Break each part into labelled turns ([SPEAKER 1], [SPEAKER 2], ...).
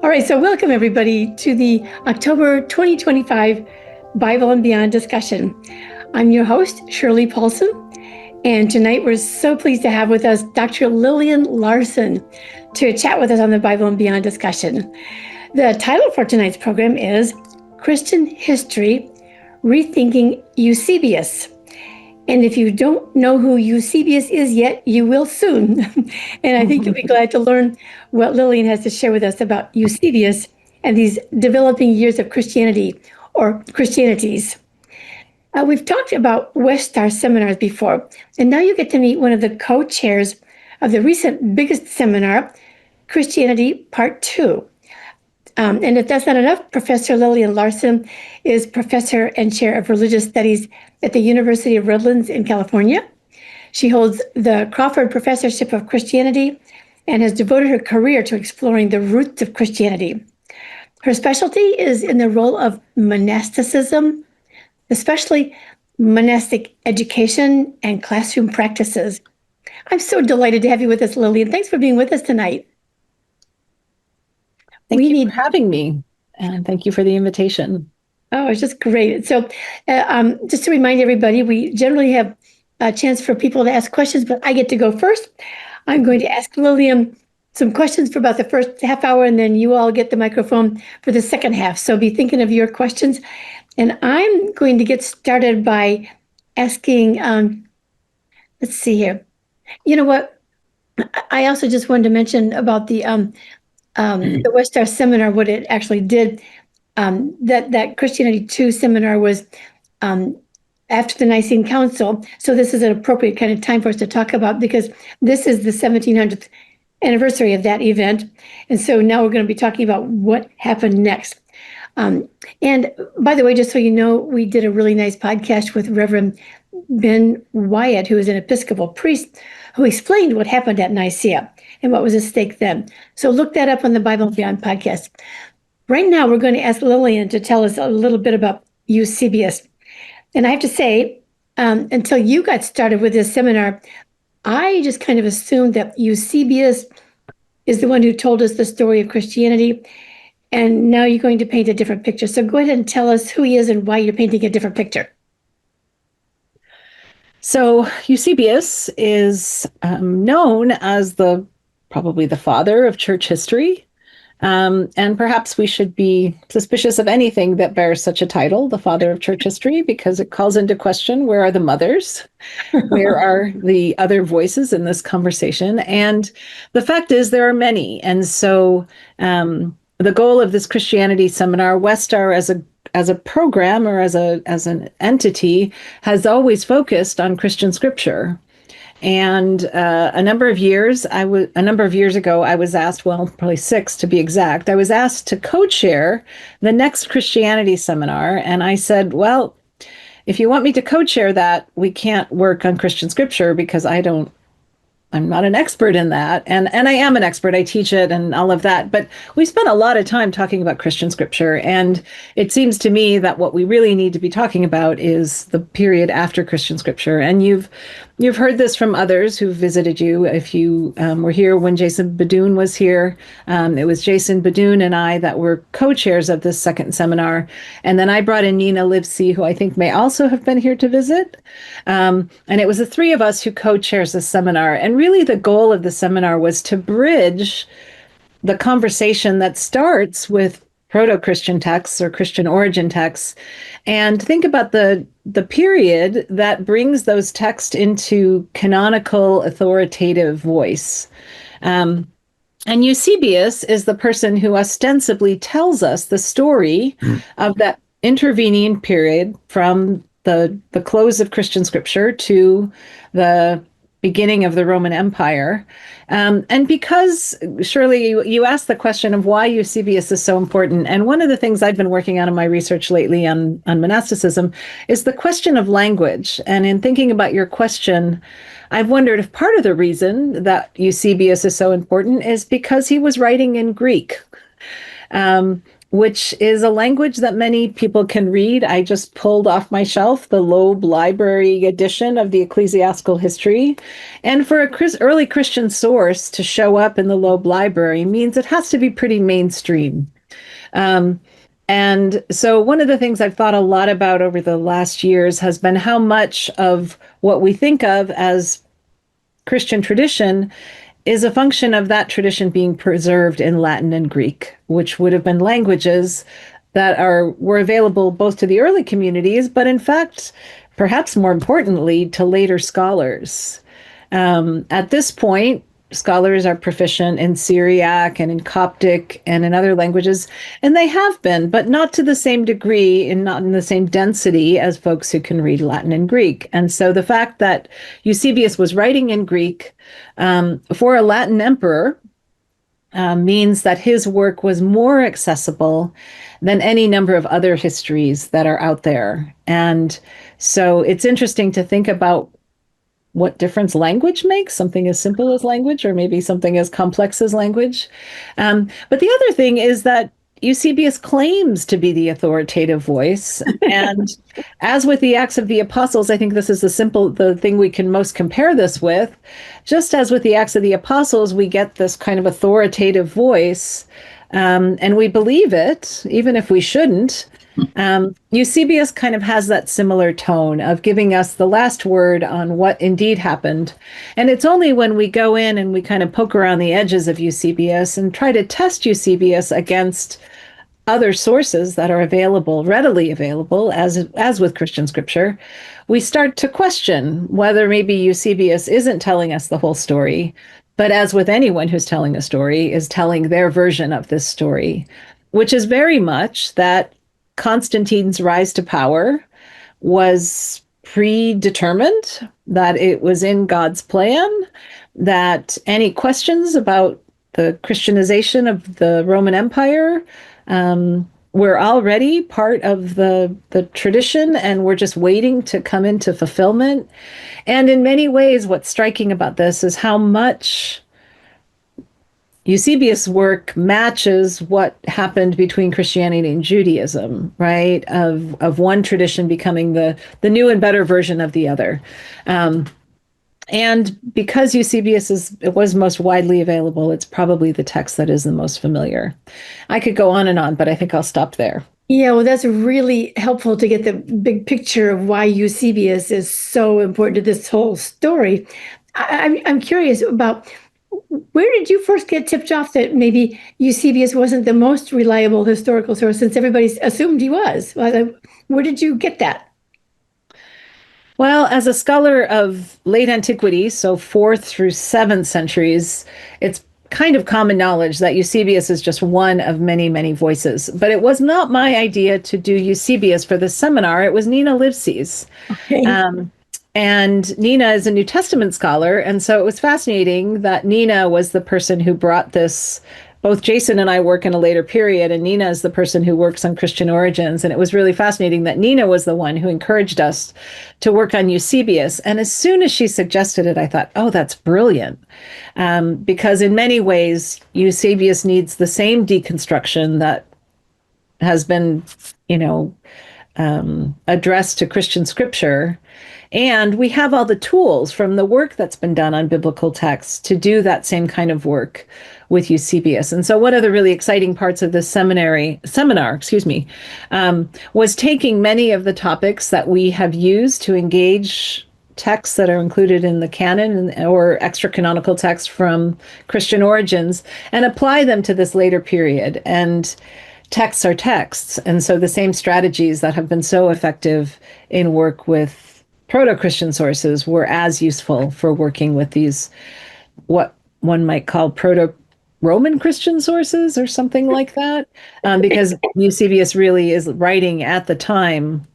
[SPEAKER 1] All right, so welcome everybody to the October 2025 Bible and Beyond discussion. I'm your host, Shirley Paulson, and tonight we're so pleased to have with us Dr. Lillian Larsen to chat with us on the Bible and Beyond discussion. The title for tonight's program is Christian History, Rethinking Eusebius. And if you don't know who Eusebius is yet, you will soon. And I think you'll be glad to learn what Lillian has to share with us about Eusebius and these developing years of Christianity or Christianities. We've talked about Westar seminars before, and now you get to meet one of the co-chairs of the recent biggest seminar, Christianity Part 2. And if that's not enough, Professor Lillian Larsen is professor and chair of religious studies at the University of Redlands in California. She holds the Crawford Professorship of Christianity and has devoted her career to exploring the roots of Christianity. Her specialty is in the role of monasticism, especially monastic education and classroom practices. I'm so delighted to have you with us, Lillian. Thanks for being with us tonight.
[SPEAKER 2] Thank you for having me, and thank you for the invitation.
[SPEAKER 1] Oh, it's just great. So just to remind everybody, we generally have a chance for people to ask questions, but I get to go first. I'm going to ask Lillian some questions for about the first half hour, and then you all get the microphone for the second half. So be thinking of your questions. And I'm going to get started by asking, let's see here. You know what? I also just wanted to mention about the Westar seminar, what it actually did. That Christianity 2 seminar was after the Nicene Council. So this is an appropriate kind of time for us to talk about, because this is the 1700th anniversary of that event. And so now we're going to be talking about what happened next. And by the way, just so you know, we did a really nice podcast with Reverend Ben Wyatt, who is an Episcopal priest, who explained what happened at Nicaea and what was at stake then. So look that up on the Bible and Beyond podcast. Right now, we're going to ask Lillian to tell us a little bit about Eusebius. And I have to say, until you got started with this seminar, I just kind of assumed that Eusebius is the one who told us the story of Christianity. And now you're going to paint a different picture. So go ahead and tell us who he is and why you're painting a different picture.
[SPEAKER 2] So Eusebius is known as probably the father of church history. And perhaps we should be suspicious of anything that bears such a title, the father of church history, because it calls into question, where are the mothers? Where are the other voices in this conversation? And the fact is there are many. And so the goal of this Christianity seminar, Westar as a program or as an entity, has always focused on Christian scripture. And a number of years ago, I was asked, well, probably 6 to be exact, I was asked to co-chair the next Christianity seminar. And I said, well, if you want me to co-chair that, we can't work on Christian scripture because I'm not an expert in that. And I am an expert. I teach it and all of that. But we spent a lot of time talking about Christian scripture. And it seems to me that what we really need to be talking about is the period after Christian scripture. And you've heard this from others who visited you. If you were here when Jason Badoon was here, it was Jason Badoon and I that were co-chairs of this second seminar. And then I brought in Nina Livesey, who I think may also have been here to visit. And it was the three of us who co-chairs this seminar. And really the goal of the seminar was to bridge the conversation that starts with proto-Christian texts or Christian origin texts, and think about the period that brings those texts into canonical authoritative voice. And Eusebius is the person who ostensibly tells us the story of that intervening period from the close of Christian scripture to the beginning of the Roman Empire. And because, Shirley, you asked the question of why Eusebius is so important. And one of the things I've been working on in my research lately on monasticism is the question of language. And in thinking about your question, I've wondered if part of the reason that Eusebius is so important is because he was writing in Greek. which is a language that many people can read. I just pulled off my shelf the Loeb Library edition of the Ecclesiastical History. And for a early Christian source to show up in the Loeb Library means it has to be pretty mainstream. Um, and so one of the things I've thought a lot about over the last years has been how much of what we think of as Christian tradition is a function of that tradition being preserved in Latin and Greek, which would have been languages that were available both to the early communities, but in fact, perhaps more importantly, to later scholars. At this point, scholars are proficient in Syriac and in Coptic and in other languages, and they have been, but not to the same degree and not in the same density as folks who can read Latin and Greek. And so the fact that Eusebius was writing in Greek for a Latin emperor means that his work was more accessible than any number of other histories that are out there. And so it's interesting to think about what difference language makes, something as simple as language, or maybe something as complex as language. But the other thing is that Eusebius claims to be the authoritative voice. And as with the Acts of the Apostles, I think this is the thing we can most compare this with. Just as with the Acts of the Apostles, we get this kind of authoritative voice, and we believe it, even if we shouldn't. Eusebius kind of has that similar tone of giving us the last word on what indeed happened. And it's only when we go in and we kind of poke around the edges of Eusebius and try to test Eusebius against other sources that are available, readily available, as with Christian scripture, we start to question whether maybe Eusebius isn't telling us the whole story, but as with anyone who's telling a story, is telling their version of this story, which is very much that Constantine's rise to power was predetermined, that it was in God's plan, that any questions about the Christianization of the Roman Empire were already part of the tradition and were just waiting to come into fulfillment. And in many ways, what's striking about this is how much Eusebius' work matches what happened between Christianity and Judaism, right? Of one tradition becoming the new and better version of the other. And because Eusebius was most widely available, it's probably the text that is the most familiar. I could go on and on, but I think I'll stop there.
[SPEAKER 1] Yeah, well, that's really helpful to get the big picture of why Eusebius is so important to this whole story. I'm curious about, where did you first get tipped off that maybe Eusebius wasn't the most reliable historical source, since everybody assumed he was? Where did you get that?
[SPEAKER 2] Well, as a scholar of late antiquity, so 4th through 7th centuries, it's kind of common knowledge that Eusebius is just one of many, many voices. But it was not my idea to do Eusebius for the seminar. It was Nina Livesey's.
[SPEAKER 1] Okay.
[SPEAKER 2] And Nina is a New Testament scholar. And so it was fascinating that Nina was the person who brought this. Both Jason and I work in a later period, and Nina is the person who works on Christian origins. And it was really fascinating that Nina was the one who encouraged us to work on Eusebius. And as soon as she suggested it, I thought, oh, that's brilliant. Because in many ways, Eusebius needs the same deconstruction that has been, addressed to Christian scripture. And we have all the tools from the work that's been done on biblical texts to do that same kind of work with Eusebius. And so one of the really exciting parts of this seminar, was taking many of the topics that we have used to engage texts that are included in the canon or extra canonical texts from Christian origins and apply them to this later period. And texts are texts. And so the same strategies that have been so effective in work with proto-Christian sources were as useful for working with these, what one might call proto-Roman Christian sources or something like that, because Eusebius really is writing at the time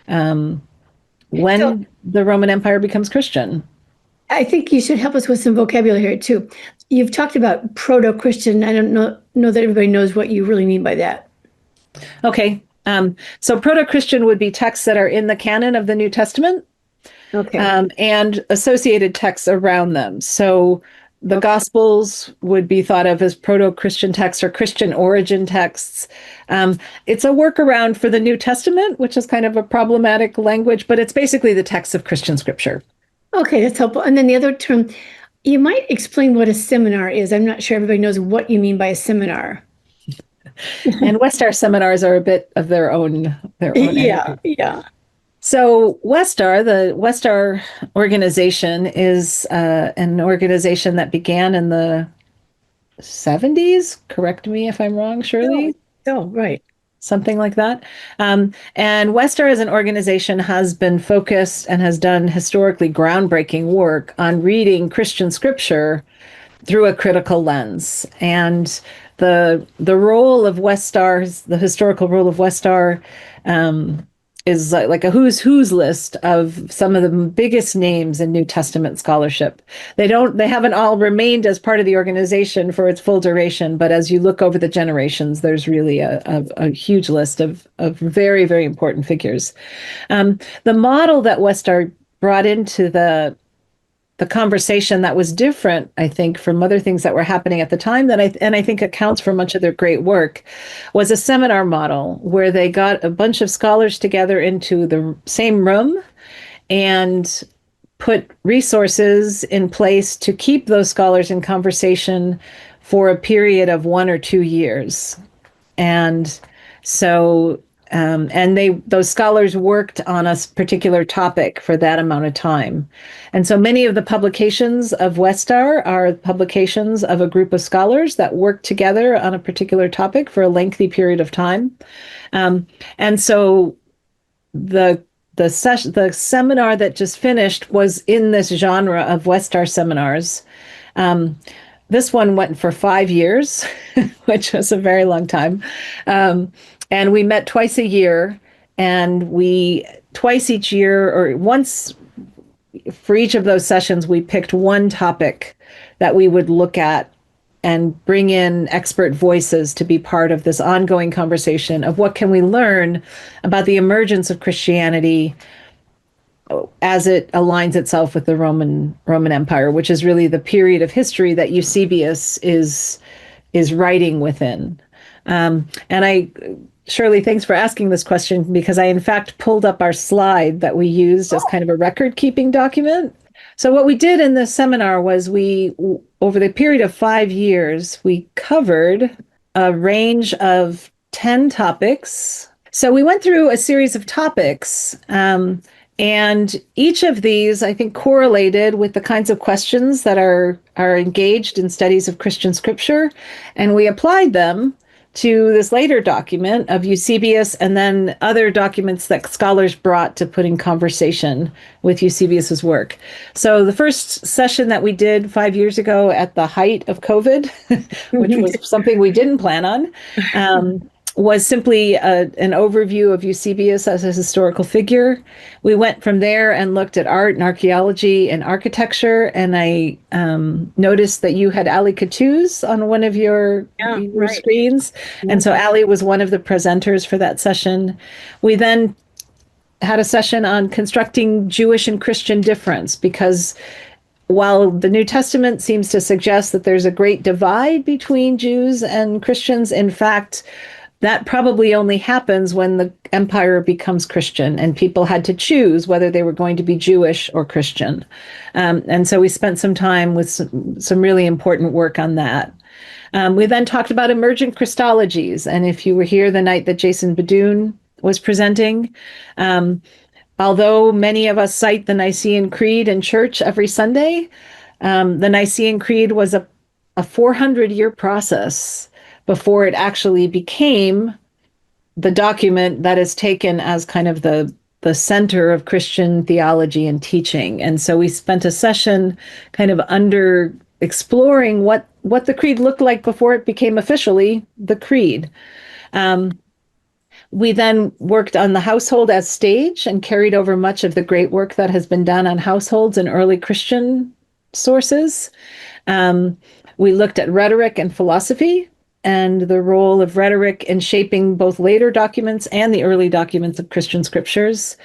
[SPEAKER 2] when the Roman Empire becomes Christian.
[SPEAKER 1] I think you should help us with some vocabulary here too. You've talked about proto-Christian. I don't know that everybody knows what you really mean by that.
[SPEAKER 2] Okay. So proto-Christian would be texts that are in the canon of the New Testament. Okay. And associated texts around them. So the Gospels would be thought of as proto-Christian texts or Christian origin texts. It's a workaround for the New Testament, which is kind of a problematic language, but it's basically the text of Christian scripture.
[SPEAKER 1] Okay, that's helpful. And then the other term, you might explain what a seminar is. I'm not sure everybody knows what you mean by a seminar.
[SPEAKER 2] And Westar seminars are a bit of their own
[SPEAKER 1] Yeah,
[SPEAKER 2] entity.
[SPEAKER 1] yeah.
[SPEAKER 2] So the Westar organization is an organization that began in the 70s. Correct me if I'm wrong, Shirley.
[SPEAKER 1] Oh, right.
[SPEAKER 2] Something like that. And Westar as an organization has been focused and has done historically groundbreaking work on reading Christian scripture through a critical lens. And the role of Westar, the historical role of Westar, is like a who's list of some of the biggest names in New Testament scholarship. They haven't all remained as part of the organization for its full duration, but as you look over the generations, there's really a huge list of very, very important figures. The model that Westar brought into the conversation that was different, I think, from other things that were happening at the time, and I think accounts for much of their great work, was a seminar model where they got a bunch of scholars together into the same room and put resources in place to keep those scholars in conversation for a period of 1 or 2 years. And so those scholars worked on a particular topic for that amount of time. And so many of the publications of Westar are publications of a group of scholars that work together on a particular topic for a lengthy period of time. And so the seminar that just finished was in this genre of Westar seminars. This one went for 5 years, which was a very long time. And we met twice a year, and twice each year, or once for each of those sessions, we picked one topic that we would look at and bring in expert voices to be part of this ongoing conversation of what can we learn about the emergence of Christianity as it aligns itself with the Roman Empire, which is really the period of history that Eusebius is writing within. Shirley, thanks for asking this question, because I, in fact, pulled up our slide that we used as kind of a record-keeping document. So what we did in this seminar was over the period of 5 years, we covered a range of 10 topics. So we went through a series of topics, and each of these, I think, correlated with the kinds of questions that are engaged in studies of Christian scripture, and we applied them to this later document of Eusebius, and then other documents that scholars brought to put in conversation with Eusebius's work. So the first session that we did 5 years ago at the height of COVID, which was something we didn't plan on, was simply an overview of Eusebius as a historical figure. We went from there and looked at art and archaeology and architecture, and I noticed that you had Ali Kattouz on one of your screens. And so Ali was one of the presenters for that session. We then had a session on constructing Jewish and Christian difference, because while the New Testament seems to suggest that there's a great divide between Jews and Christians, in fact, that probably only happens when the empire becomes Christian and people had to choose whether they were going to be Jewish or Christian. And so we spent some time with some really important work on that. We then talked about emergent Christologies. And if you were here the night that Jason Badoon was presenting, although many of us cite the Nicene Creed in church every Sunday, the Nicene Creed was a 400-year process before it actually became the document that is taken as kind of the center of Christian theology and teaching. And so we spent a session kind of exploring what the creed looked like before it became officially the creed. We then worked on the household as stage and carried over much of the great work that has been done on households in early Christian sources. We looked at rhetoric and philosophy, and the role of rhetoric in shaping both later documents and the early documents of Christian scriptures.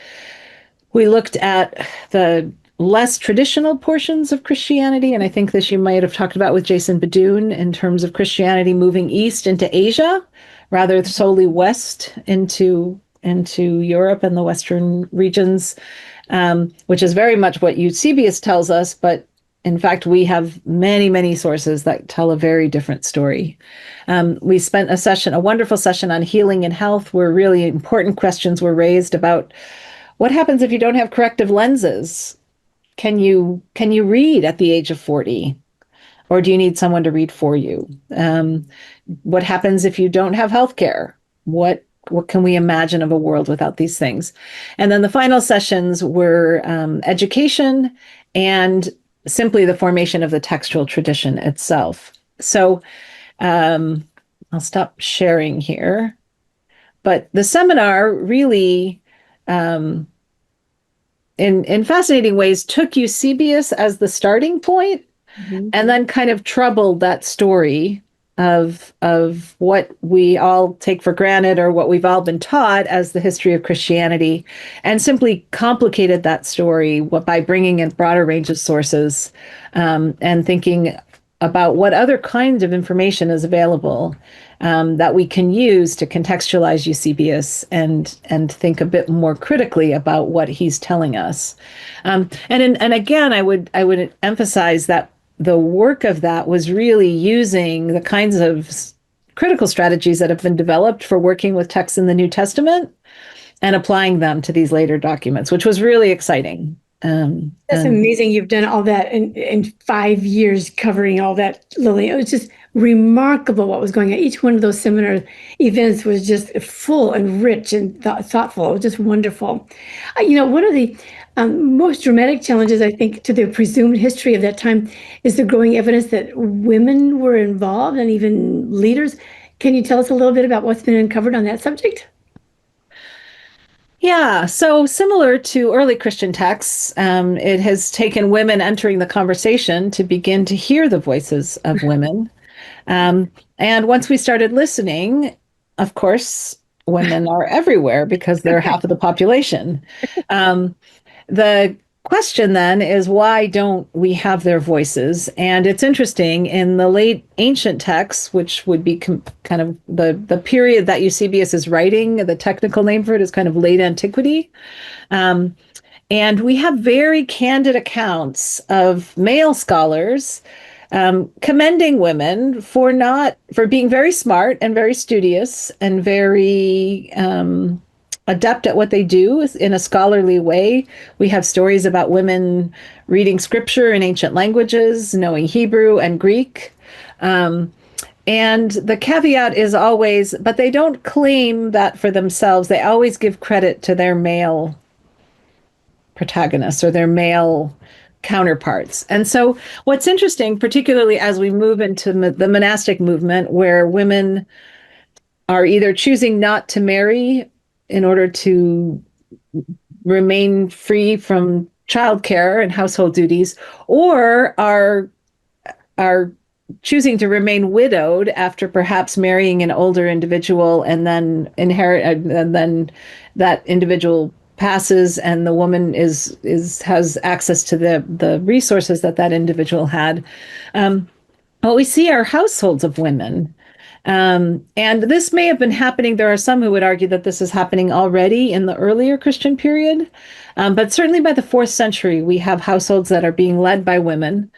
[SPEAKER 2] We looked at the less traditional portions of Christianity. And I think this you might have talked about with Jason Badoon in terms of Christianity moving east into Asia, rather solely west into Europe and the Western regions, which is very much what Eusebius tells us. But in fact, we have many, many sources that tell a very different story. We spent a wonderful session on healing and health, where really important questions were raised about what happens if you don't have corrective lenses. Can you read at the age of 40, or do you need someone to read for you? What happens if you don't have health care? What can we imagine of a world without these things? And then the final sessions were education and simply the formation of the textual tradition itself. So I'll stop sharing here. But the seminar really, in fascinating ways, took Eusebius as the starting point, and then kind of troubled that story of what we all take for granted or what we've all been taught as the history of Christianity, and simply complicated that story by bringing in broader range of sources, and thinking about what other kinds of information is available, that we can use to contextualize Eusebius and think a bit more critically about what he's telling us. And again, I would emphasize that the work of that was really using the kinds of critical strategies that have been developed for working with texts in the New Testament and applying them to these later documents, which was really exciting.
[SPEAKER 1] That's amazing. You've done all that in 5 years, covering all that, Lily. It was just remarkable what was going on. Each one of those seminar events was just full and rich and thoughtful. It was just wonderful. One of the most dramatic challenges, I think, to the presumed history of that time is the growing evidence that women were involved and even leaders. Can you tell us a little bit about what's been uncovered on that subject?
[SPEAKER 2] Yeah, so similar to early Christian texts, it has taken women entering the conversation to begin to hear the voices of women. And once we started listening, of course, women are everywhere because they're half of the population. The question then is, why don't we have their voices? And it's interesting, in the late ancient texts, which would be kind of the period that Eusebius is writing, the technical name for it is kind of late antiquity. And we have very candid accounts of male scholars commending women for being very smart and very studious and very adept at what they do in a scholarly way. We have stories about women reading scripture in ancient languages, knowing Hebrew and Greek. And the caveat is always, but they don't claim that for themselves. They always give credit to their male protagonists or their male counterparts. And so what's interesting, particularly as we move into the monastic movement, where women are either choosing not to marry in order to remain free from childcare and household duties, or are choosing to remain widowed after perhaps marrying an older individual and then and then that individual passes and the woman has access to the resources that individual had. What we see are households of women. And this may have been happening. There are some who would argue that this is happening already in the earlier Christian period. But certainly by the 4th century, we have households that are being led by women.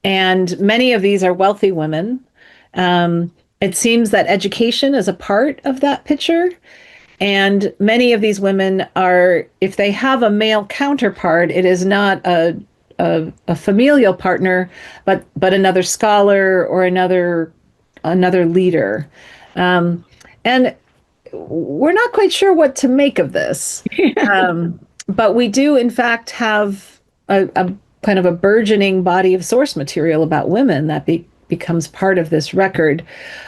[SPEAKER 2] And many of these are wealthy women. It seems that education is a part of that picture. And many of these women are, if they have a male counterpart, it is not a familial partner, but another scholar or another leader. And we're not quite sure what to make of this. But we do, in fact, have a kind of a burgeoning body of source material about women that becomes part of this record.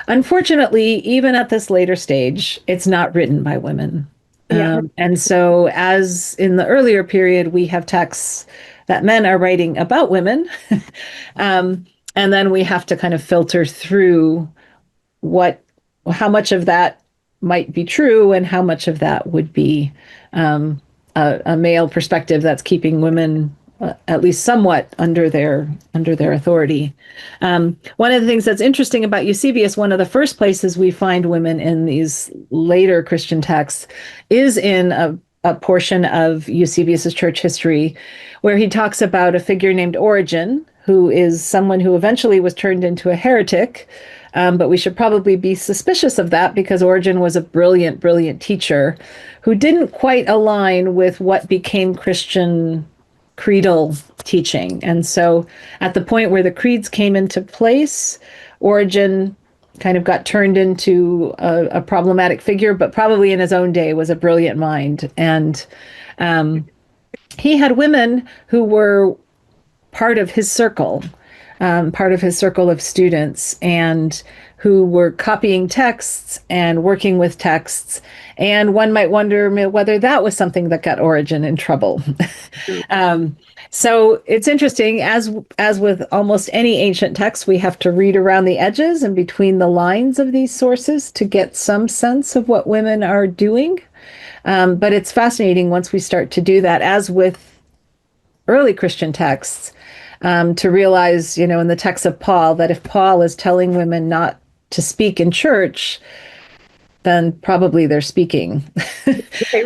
[SPEAKER 2] Unfortunately, even at this later stage, it's not written by women.
[SPEAKER 1] Yeah.
[SPEAKER 2] And so, as in the earlier period, we have texts that men are writing about women. And then we have to kind of filter through how much of that might be true and how much of that would be a male perspective that's keeping women at least somewhat under their authority. One of the things that's interesting about Eusebius, one of the first places we find women in these later Christian texts, is in a portion of Eusebius's church history, where he talks about a figure named Origen, who is someone who eventually was turned into a heretic. But we should probably be suspicious of that because Origen was a brilliant, brilliant teacher who didn't quite align with what became Christian creedal teaching. And so at the point where the creeds came into place, Origen kind of got turned into a problematic figure, but probably in his own day was a brilliant mind. And he had women who were part of his circle, part of his circle of students, and who were copying texts and working with texts. And one might wonder whether that was something that got Origen in trouble. So it's interesting, as with almost any ancient text, we have to read around the edges and between the lines of these sources to get some sense of what women are doing. But it's fascinating once we start to do that, as with early Christian texts, to realize, in the text of Paul, that if Paul is telling women not to speak in church, then probably they're speaking.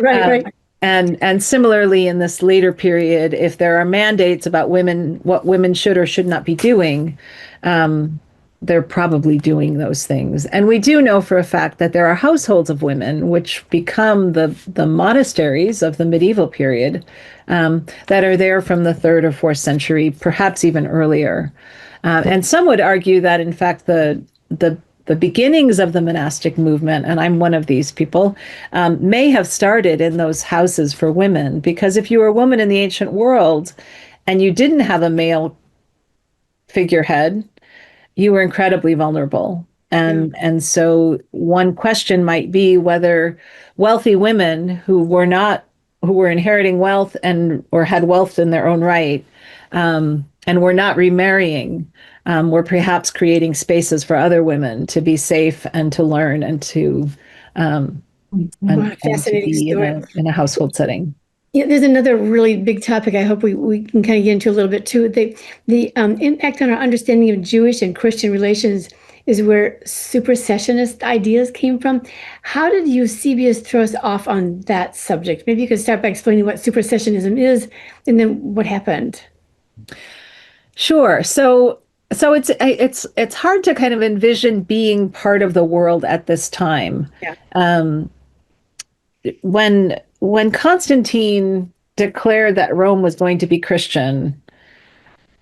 [SPEAKER 1] Right.
[SPEAKER 2] And similarly, in this later period, if there are mandates about women, what women should or should not be doing, they're probably doing those things. And we do know for a fact that there are households of women, which become the monasteries of the medieval period, that are there from the 3rd or 4th century, perhaps even earlier. And some would argue that, in fact, the beginnings of the monastic movement, and I'm one of these people, may have started in those houses for women, because if you were a woman in the ancient world and you didn't have a male figurehead, you were incredibly vulnerable. And so one question might be whether wealthy women who were inheriting wealth or had wealth in their own right, and were not remarrying, were perhaps creating spaces for other women to be safe and to learn and to
[SPEAKER 1] Fascinating
[SPEAKER 2] be
[SPEAKER 1] story.
[SPEAKER 2] in a household setting.
[SPEAKER 1] Yeah, there's another really big topic I hope we can kind of get into a little bit too. The impact on our understanding of Jewish and Christian relations is where supersessionist ideas came from. How did Eusebius throw us off on that subject? Maybe you could start by explaining what supersessionism is and then what happened.
[SPEAKER 2] Sure. So it's hard to kind of envision being part of the world at this time.
[SPEAKER 1] Yeah.
[SPEAKER 2] When Constantine declared that Rome was going to be Christian,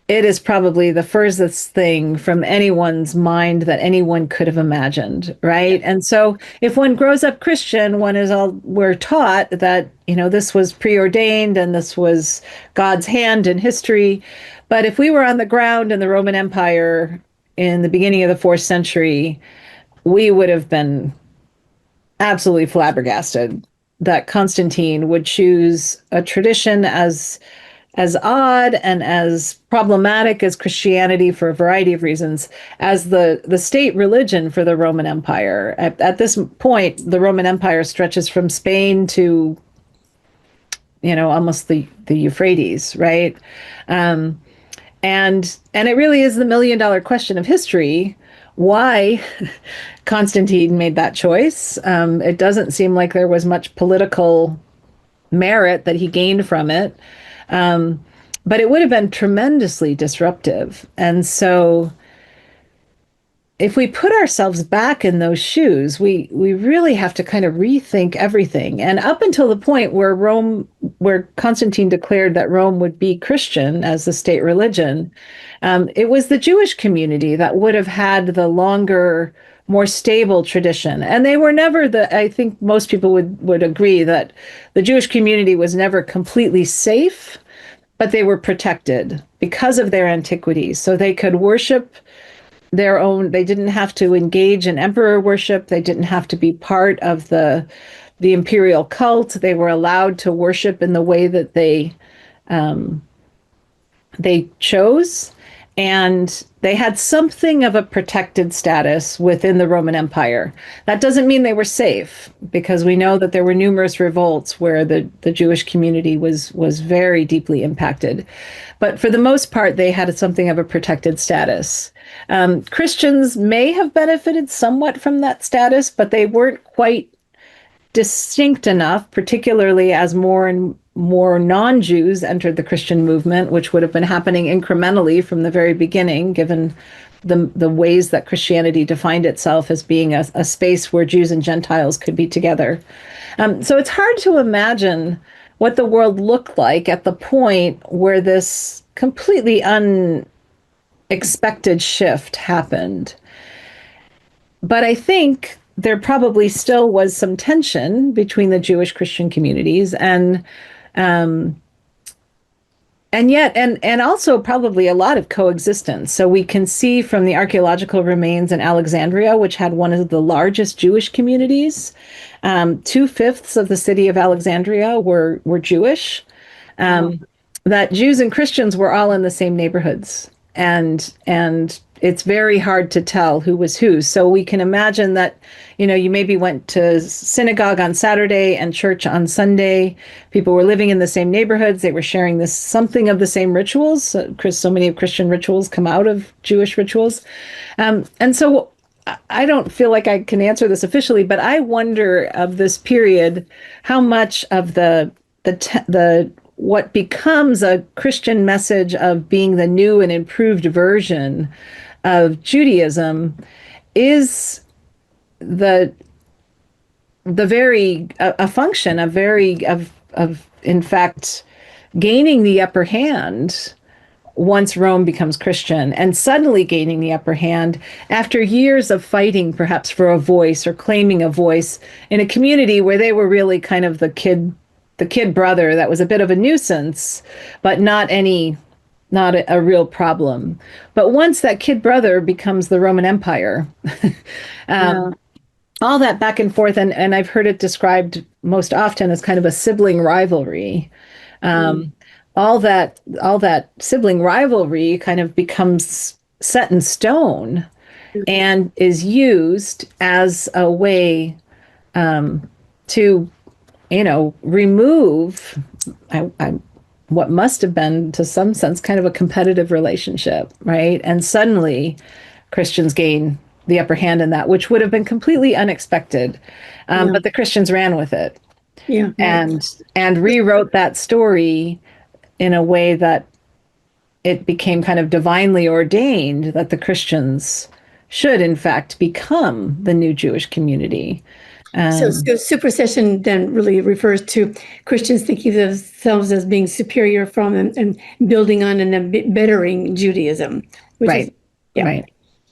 [SPEAKER 2] it is probably the furthest thing from anyone's mind that anyone could have imagined, right? And so if one grows up Christian, we're taught that, this was preordained and this was God's hand in history. But if we were on the ground in the Roman Empire in the beginning of the 4th century, we would have been absolutely flabbergasted that Constantine would choose a tradition as odd and as problematic as Christianity for a variety of reasons as the state religion for the Roman Empire. At this point, the Roman Empire stretches from Spain to, almost the Euphrates, right? And it really is the $1,000,000 question of history, why Constantine made that choice. It doesn't seem like there was much political merit that he gained from it. But it would have been tremendously disruptive. And so if we put ourselves back in those shoes, we really have to kind of rethink everything. And up until the point where Constantine declared that Rome would be Christian as the state religion, it was the Jewish community that would have had the longer, more stable tradition. And they were never I think most people would agree that the Jewish community was never completely safe, but they were protected because of their antiquity. So they could worship their own, they didn't have to engage in emperor worship. They didn't have to be part of the imperial cult. They were allowed to worship in the way that they chose. and they had something of a protected status within the Roman Empire. That doesn't mean they were safe, because we know that there were numerous revolts where the Jewish community was very deeply impacted. But for the most part, they had something of a protected status. Christians may have benefited somewhat from that status, but they weren't quite distinct enough, particularly as more and more non-Jews entered the Christian movement, which would have been happening incrementally from the very beginning, given the ways that Christianity defined itself as being a space where Jews and Gentiles could be together. So it's hard to imagine what the world looked like at the point where this completely unexpected shift happened. But I think there probably still was some tension between the Jewish Christian communities, and also probably a lot of coexistence. So we can see from the archaeological remains in Alexandria, which had one of the largest Jewish communities. 2/5 of the city of Alexandria were Jewish. That Jews and Christians were all in the same neighborhoods, and it's very hard to tell who was who. So we can imagine that, you maybe went to synagogue on Saturday and church on Sunday. People were living in the same neighborhoods. They were sharing something of the same rituals. So many of Christian rituals come out of Jewish rituals. And so I don't feel like I can answer this officially, but I wonder of this period, how much of the what becomes a Christian message of being the new and improved version of Judaism is a function of in fact gaining the upper hand once Rome becomes Christian, and suddenly gaining the upper hand after years of fighting perhaps for a voice or claiming a voice in a community where they were really kind of the kid brother that was a bit of a nuisance, but not a real problem. But once that kid brother becomes the Roman Empire, all that back and forth, and I've heard it described most often as kind of a sibling rivalry. All that sibling rivalry kind of becomes set in stone and is used as a way to remove what must have been, to some sense, kind of a competitive relationship, right? And suddenly Christians gain the upper hand in that, which would have been completely unexpected. But the Christians ran with it, and rewrote that story in a way that it became kind of divinely ordained that the Christians should, in fact, become the new Jewish community.
[SPEAKER 1] So supersession then really refers to Christians thinking of themselves as being superior from and building on and then bettering Judaism.
[SPEAKER 2] Right.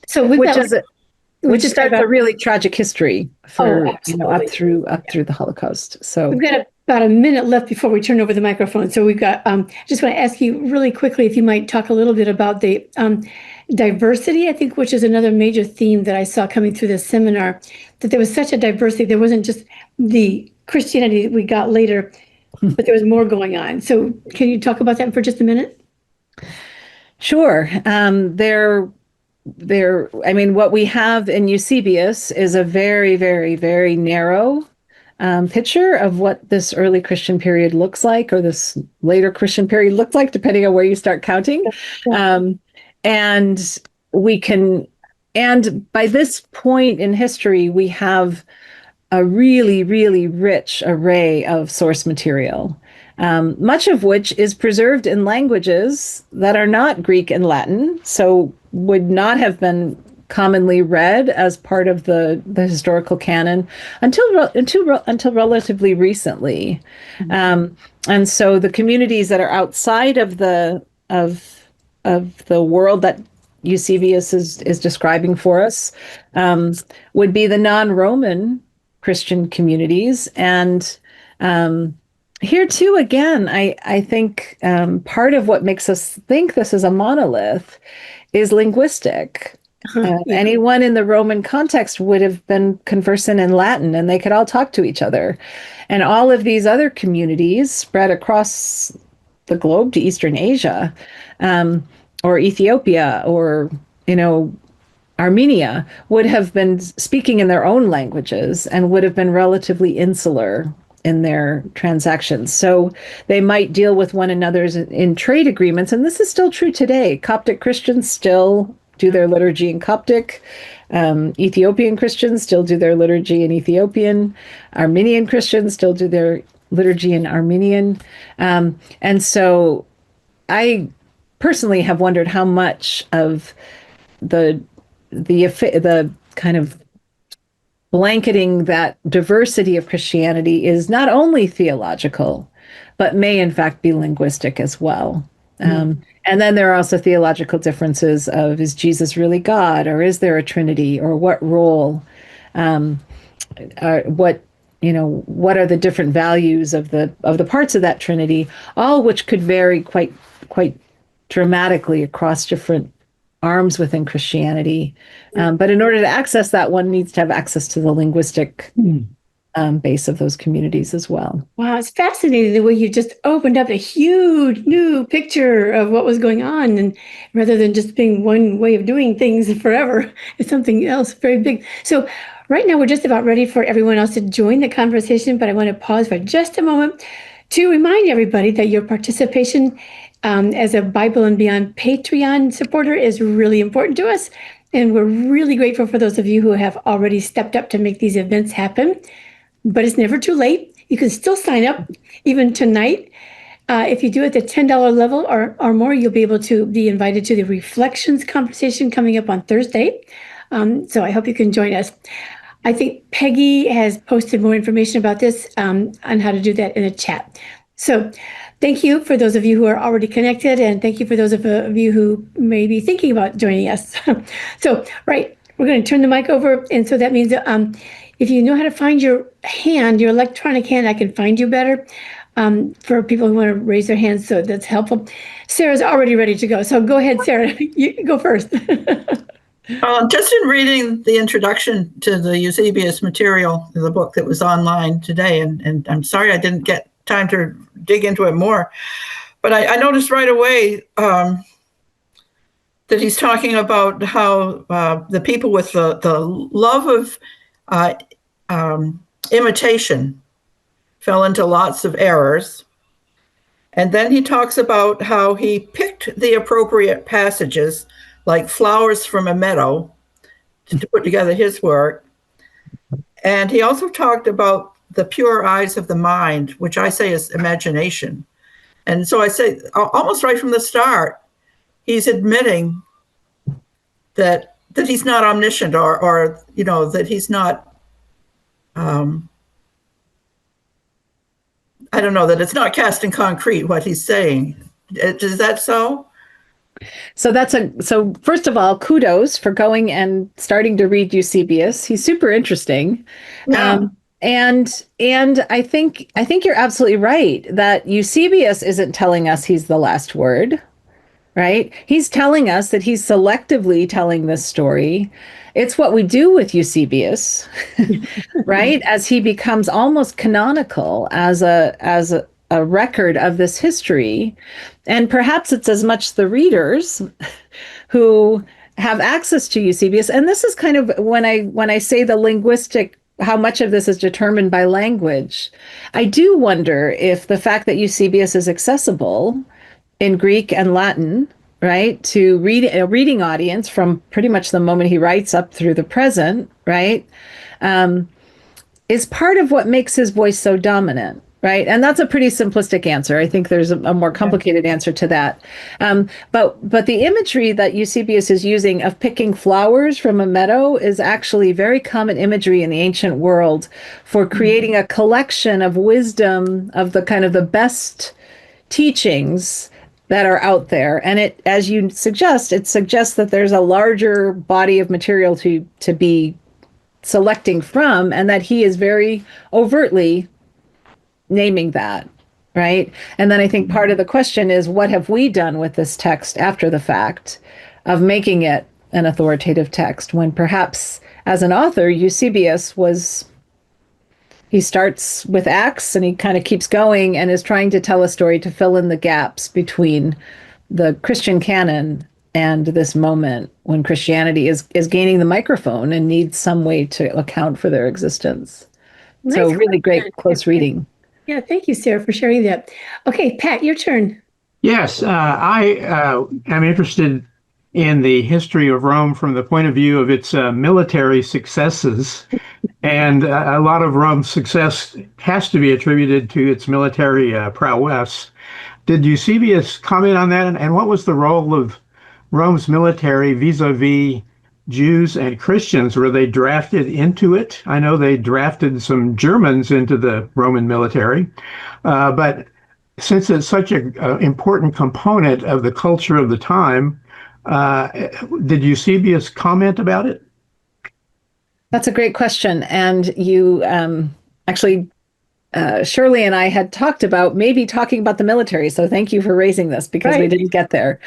[SPEAKER 1] So
[SPEAKER 2] which starts a really tragic history for up through the Holocaust. So
[SPEAKER 1] we've got about a minute left before we turn over the microphone. So we've got. Just want to ask you really quickly if you might talk a little bit about the diversity, I think, which is another major theme that I saw coming through this seminar, that there was such a diversity. There wasn't just the Christianity that we got later, but there was more going on. So can you talk about that for just a minute?
[SPEAKER 2] Sure. What we have in Eusebius is a very, very, very narrow picture of what this early Christian period looks like, or this later Christian period looks like, depending on where you start counting. And by this point in history, we have a really, really rich array of source material, much of which is preserved in languages that are not Greek and Latin, so would not have been commonly read as part of the historical canon until relatively recently. And so the communities that are outside of the world that Eusebius is describing for us would be the non-Roman Christian communities. And here too, again, I think part of what makes us think this is a monolith is linguistic. Anyone in the Roman context would have been conversant in Latin, and they could all talk to each other. And all of these other communities spread across the globe to Eastern Asia or Ethiopia or, you know, Armenia would have been speaking in their own languages and would have been relatively insular in their transactions. So they might deal with one another in trade agreements. And this is still true today. Coptic Christians still do their liturgy in Coptic. Ethiopian Christians still do their liturgy in Ethiopian. Armenian Christians still do their liturgy in Armenian. And so I personally have wondered how much of the the kind of blanketing that diversity of Christianity is not only theological, but may in fact be linguistic as well. And then there are also theological differences of, is Jesus really God, or is there a Trinity, or what role, what, you know, what are the different values of the parts of that Trinity, all which could vary quite dramatically across different arms within Christianity. But in order to access that, one needs to have access to the linguistic base of those communities as well.
[SPEAKER 1] Wow, it's fascinating the way you just opened up a huge new picture of what was going on, and rather than just being one way of doing things forever, it's something else very big. So right now we're just about ready for everyone else to join the conversation, but I want to pause for just a moment to remind everybody that your participation as a Bible and Beyond Patreon supporter is really important to us. And we're really grateful for those of you who have already stepped up to make these events happen. But it's never too late. You can still sign up even tonight. If you do at the $10 level or more, you'll be able to be invited to the Reflections conversation coming up on Thursday. So I hope you can join us. I think Peggy has posted more information about this on how to do that in the chat. So thank you for those of you who are already connected, and thank you for those of you who may be thinking about joining us. So, right, we're going to turn the mic over, and so that means if you know how to find your hand, your electronic hand, I can find you better for people who want to raise their hands, so that's helpful. Sarah's already ready to go, so go ahead, Sarah. You go first.
[SPEAKER 3] Just in reading the introduction to the Eusebius material, the book that was online today, and I'm sorry I didn't get time to dig into it more, but I noticed right away that he's talking about how the people with the love of imitation fell into lots of errors. And then he talks about how he picked the appropriate passages, like flowers from a meadow, to put together his work. And he also talked about the pure eyes of the mind, which I say is imagination. And so I say, almost right from the start, he's admitting that he's not omniscient, or you know, that he's not, I don't know, that it's not cast in concrete what he's saying. Is that so?
[SPEAKER 2] So first of all, kudos for going and starting to read Eusebius. He's super interesting.
[SPEAKER 3] Yeah.
[SPEAKER 2] And I think you're absolutely right that Eusebius isn't telling us he's the last word, right? He's telling us that he's selectively telling this story. It's what we do with Eusebius, right? As he becomes almost canonical as a record of this history. And perhaps it's as much the readers who have access to Eusebius. And this is kind of when I say the linguistic, how much of this is determined by language. I do wonder if the fact that Eusebius is accessible in Greek and Latin, right, to a reading audience from pretty much the moment he writes up through the present, right, is part of what makes his voice so dominant. Right. And that's a pretty simplistic answer. I think there's a more complicated answer to that. But the imagery that Eusebius is using of picking flowers from a meadow is actually very common imagery in the ancient world for creating a collection of wisdom, of the kind of the best teachings that are out there. And it, as you suggest, it suggests that there's a larger body of material to be selecting from, and that he is very overtly naming that, right? And then I think part of the question is, what have we done with this text after the fact of making it an authoritative text, when perhaps as an author, Eusebius he starts with Acts and he kind of keeps going and is trying to tell a story to fill in the gaps between the Christian canon and this moment when Christianity is gaining the microphone and needs some way to account for their existence. So
[SPEAKER 1] Nice
[SPEAKER 2] really great
[SPEAKER 1] question.
[SPEAKER 2] close reading.
[SPEAKER 1] Yeah, thank you, Sarah, for sharing that. Okay, Pat, your turn.
[SPEAKER 4] Yes, I am interested in the history of Rome from the point of view of its military successes. And a lot of Rome's success has to be attributed to its military prowess. Did Eusebius comment on that? And what was the role of Rome's military vis-a-vis Jews and Christians? Were they drafted into it? I know they drafted some Germans into the Roman military, but since it's such an important component of the culture of the time, did Eusebius comment about it?
[SPEAKER 2] That's a great question. And you actually, Shirley and I had talked about maybe talking about the military. So thank you for raising this because we didn't get there.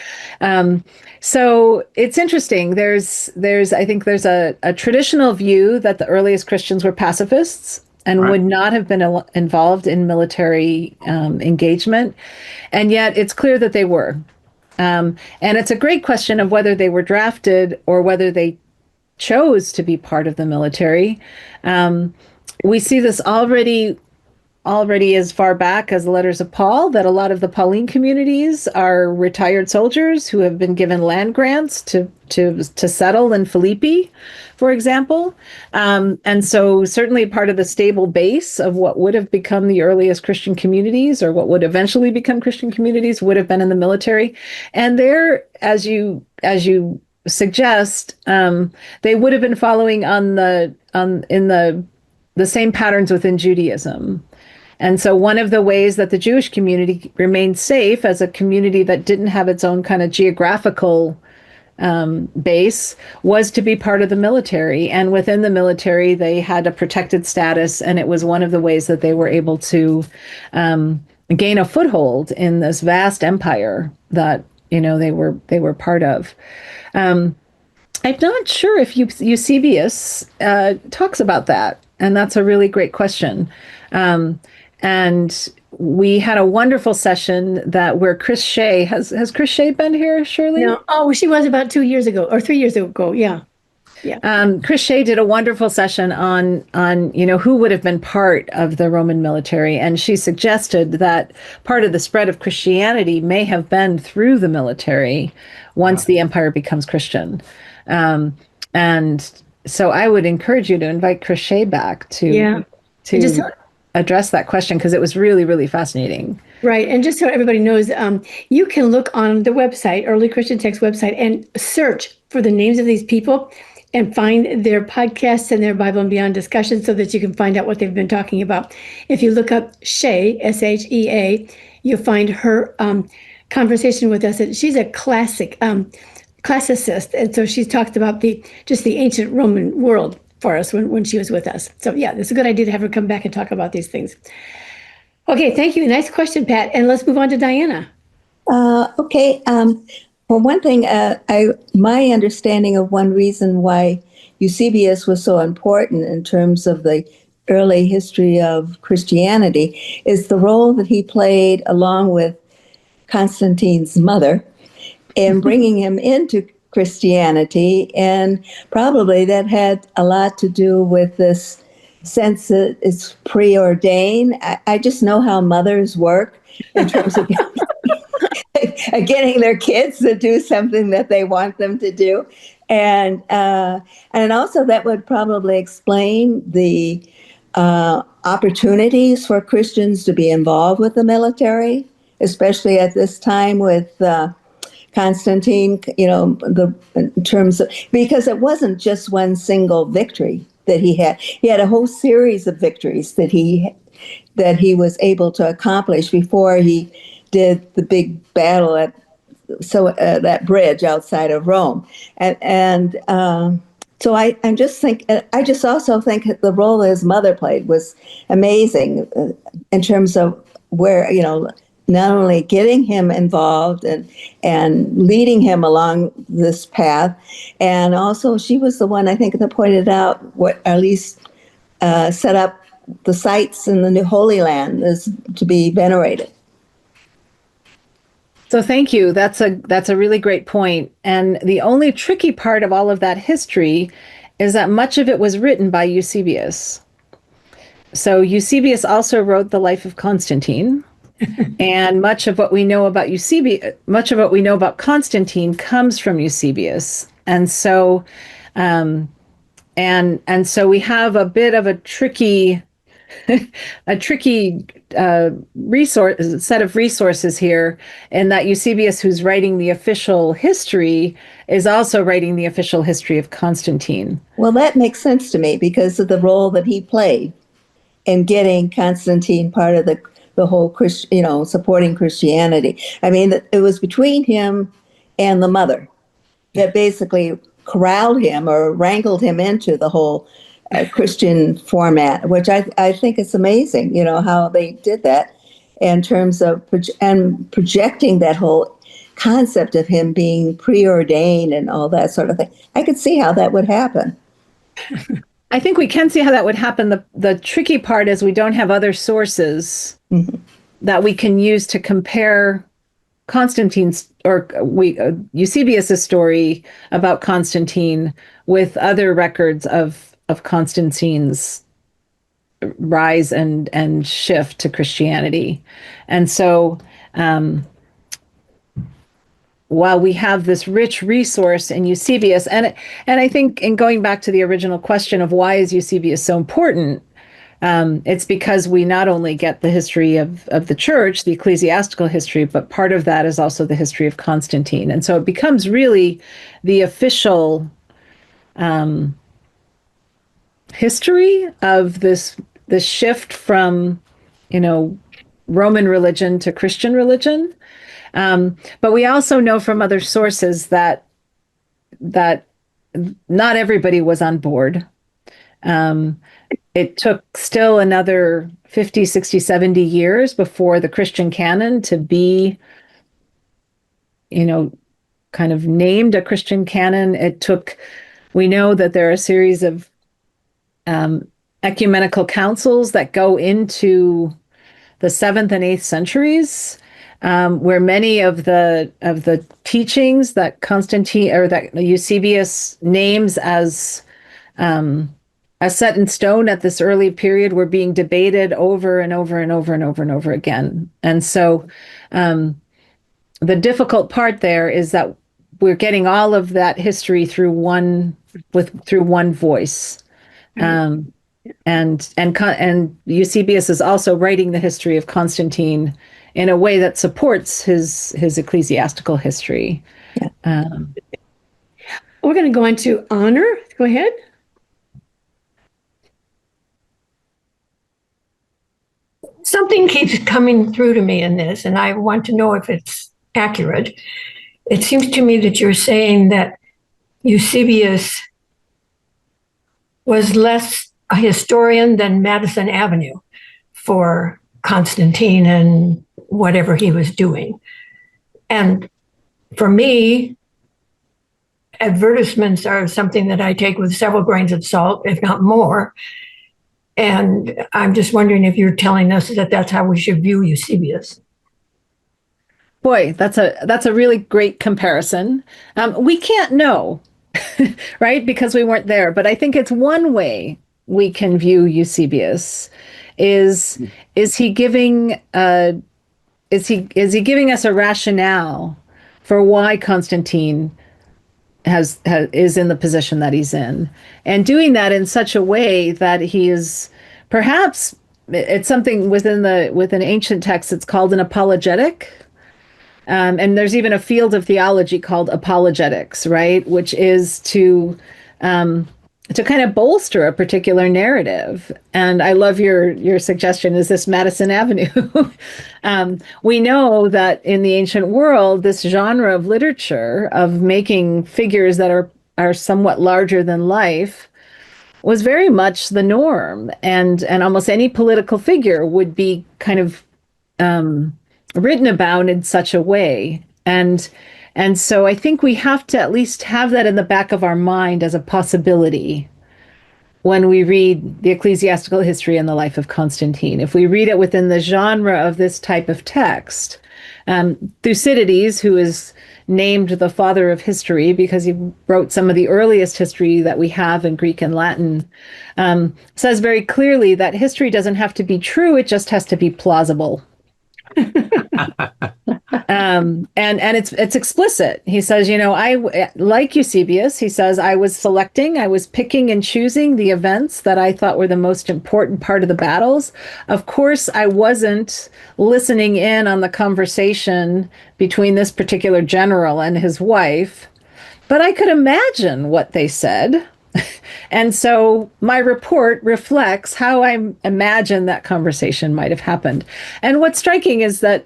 [SPEAKER 2] So it's interesting. I think there's a traditional view that the earliest Christians were pacifists and would not have been involved in military engagement. And yet it's clear that they were. And it's a great question of whether they were drafted or whether they chose to be part of the military. We see this already as far back as the letters of Paul, that a lot of the Pauline communities are retired soldiers who have been given land grants to settle in Philippi, for example. And so certainly part of the stable base of what would have become the earliest Christian communities, or what would eventually become Christian communities, would have been in the military. And there, as you suggest, they would have been following in the same patterns within Judaism. And so one of the ways that the Jewish community remained safe as a community that didn't have its own kind of geographical base was to be part of the military. And within the military, they had a protected status. And it was one of the ways that they were able to gain a foothold in this vast empire that, they were part of. I'm not sure if Eusebius talks about that. And that's a really great question. And we had a wonderful session where Chris Shea has Chris Shea been here, Shirley?
[SPEAKER 1] No. Oh, she was about 2 years ago or 3 years ago. Yeah. Yeah.
[SPEAKER 2] Chris Shea did a wonderful session on who would have been part of the Roman military, and she suggested that part of the spread of Christianity may have been through the military once the empire becomes Christian. And so I would encourage you to invite Chris Shea back to address that question, because it was really, really fascinating.
[SPEAKER 1] Right. And just so everybody knows, you can look on the website, Early Christian Text website, and search for the names of these people and find their podcasts and their Bible and Beyond discussions so that you can find out what they've been talking about. If you look up Shea, Shea, you'll find her conversation with us. And she's a classicist. And so she's talked about the ancient Roman world for us when she was with us. So yeah, it's a good idea to have her come back and talk about these things. Okay, thank you. Nice question, Pat. And let's move on to Diana.
[SPEAKER 5] Okay. For one thing, my understanding of one reason why Eusebius was so important in terms of the early history of Christianity is the role that he played along with Constantine's mother in bringing him into Christianity. And probably that had a lot to do with this sense that it's preordained. I just know how mothers work in terms of getting their kids to do something that they want them to do. And also that would probably explain the opportunities for Christians to be involved with the military, especially at this time with Constantine, in terms of, because it wasn't just one single victory that he had. He had a whole series of victories that he was able to accomplish before he did the big battle at that bridge outside of Rome. And so I just also think that the role his mother played was amazing in terms of where, not only getting him involved and leading him along this path, and also she was the one, I think, that pointed out at least set up the sites in the New Holy Land as to be venerated.
[SPEAKER 2] So thank you. That's a really great point. And the only tricky part of all of that history is that much of it was written by Eusebius. So Eusebius also wrote the life of Constantine, and much of what we know about Constantine comes from Eusebius. And so and so we have a bit of a tricky resource set of resources here, and that Eusebius, who's writing the official history, is also writing the official history of Constantine.
[SPEAKER 5] Well, that makes sense to me because of the role that he played in getting Constantine part of the whole supporting Christianity. I mean, it was between him and the mother that basically corralled him or wrangled him into the whole Christian format, which I think is amazing, how they did that in terms of projecting that whole concept of him being preordained and all that sort of thing. I could see how that would happen.
[SPEAKER 2] I think we can see how that would happen. The tricky part is we don't have other sources that we can use to compare Constantine's or Eusebius's story about Constantine with other records of Constantine's rise and shift to Christianity. And so while we have this rich resource in Eusebius, and I think in going back to the original question of why is Eusebius so important, it's because we not only get the history of the church, the ecclesiastical history, but part of that is also the history of Constantine. And so it becomes really the official history of this shift from, Roman religion to Christian religion. But we also know from other sources that not everybody was on board. It took still another 50, 60, 70 years before the Christian canon to be, kind of named a Christian canon. We know that there are a series of ecumenical councils that go into the 7th and 8th centuries, where many of the teachings that Constantine or that Eusebius names as set in stone at this early period were being debated over and over and over and over and over again. And so the difficult part there is that we're getting all of that history through one voice. And Eusebius is also writing the history of Constantine in a way that supports his ecclesiastical history.
[SPEAKER 1] Yeah. We're going to go into honor. Go ahead.
[SPEAKER 6] Something keeps coming through to me in this, and I want to know if it's accurate. It seems to me that you're saying that Eusebius was less a historian than Madison Avenue for Constantine and whatever he was doing. And for me, advertisements are something that I take with several grains of salt, if not more. And I'm just wondering if you're telling us that that's how we should view Eusebius.
[SPEAKER 2] Boy, that's a really great comparison. We can't know, right? Because we weren't there. But I think it's one way we can view Eusebius. Is he giving is he giving us a rationale for why Constantine is in the position that he's in, and doing that in such a way that he is perhaps, it's something within ancient texts, it's called an apologetic. And there's even a field of theology called apologetics, right? Which is to kind of bolster a particular narrative. And I love your suggestion. Is this Madison Avenue? We know that in the ancient world, this genre of literature of making figures that are somewhat larger than life was very much the norm. And almost any political figure would be kind of written about in such a way. And so I think we have to at least have that in the back of our mind as a possibility when we read the ecclesiastical history and the life of Constantine. If we read it within the genre of this type of text, Thucydides, who is named the father of history because he wrote some of the earliest history that we have in Greek and Latin, says very clearly that history doesn't have to be true, it just has to be plausible. And it's explicit. He says, I like Eusebius. He says I was picking and choosing the events that I thought were the most important part of the battles. Of course, I wasn't listening in on the conversation between this particular general and his wife, but I could imagine what they said. And so my report reflects how I imagine that conversation might have happened. And what's striking is that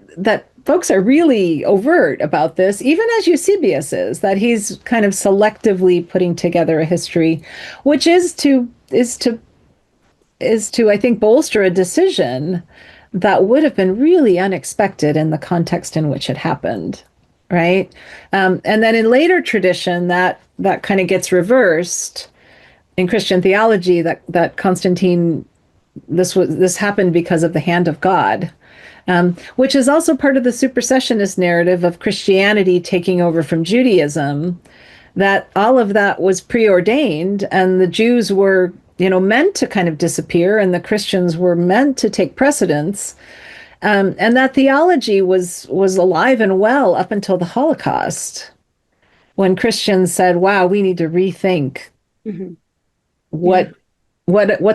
[SPEAKER 2] folks are really overt about this, even as Eusebius is, that he's kind of selectively putting together a history, which is to I think bolster a decision that would have been really unexpected in the context in which it happened, right? And then in later tradition, that kind of gets reversed. In Christian theology, that Constantine, this happened because of the hand of God, which is also part of the supersessionist narrative of Christianity taking over from Judaism, that all of that was preordained and the Jews were, meant to kind of disappear and the Christians were meant to take precedence. And that theology was alive and well up until the Holocaust, when Christians said, wow, we need to rethink what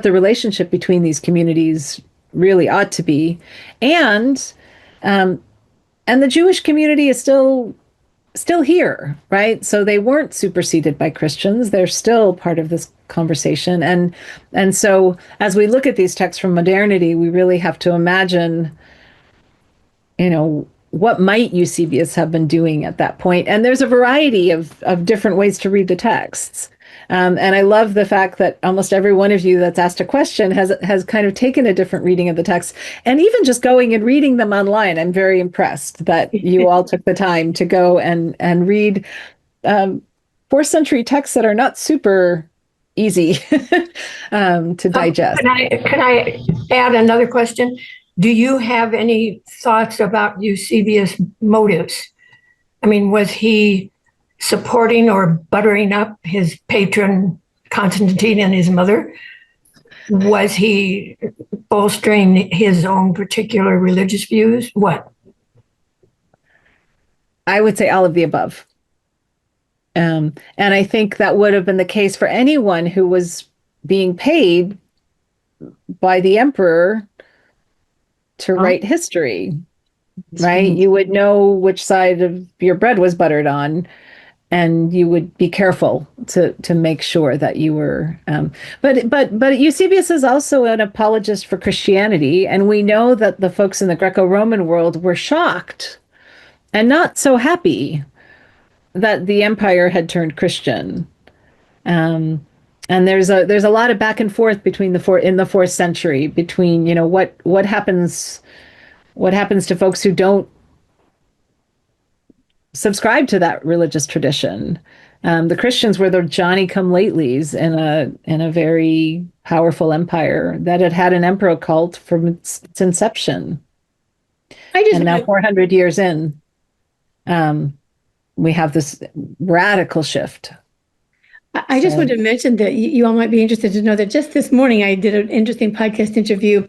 [SPEAKER 2] the relationship between these communities really ought to be, and the Jewish community is still here, right? So they weren't superseded by Christians; they're still part of this conversation, and so as we look at these texts from modernity, we really have to imagine, what might Eusebius have been doing at that point? And there's a variety of different ways to read the texts. And I love the fact that almost every one of you that's asked a question has kind of taken a different reading of the text. And even just going and reading them online, I'm very impressed that you all took the time to go and read 4th century texts that are not super easy to digest.
[SPEAKER 6] Can I add another question? Do you have any thoughts about Eusebius' motives? I mean, was he supporting or buttering up his patron Constantine and his mother? Was he bolstering his own particular religious views? What?
[SPEAKER 2] I would say all of the above. And I think that would have been the case for anyone who was being paid by the emperor to write history, right? You would know which side of your bread was buttered on, and you would be careful to make sure that you were. But Eusebius is also an apologist for Christianity, and we know that the folks in the Greco-Roman world were shocked and not so happy that the empire had turned Christian. And there's a lot of back and forth between in the 4th century between what happens to folks who don't subscribe to that religious tradition. The Christians were the Johnny-come-latelys in a very powerful empire that had an emperor cult from its inception. And now 400 years in, we have this radical shift.
[SPEAKER 1] I just wanted to mention that you all might be interested to know that just this morning I did an interesting podcast interview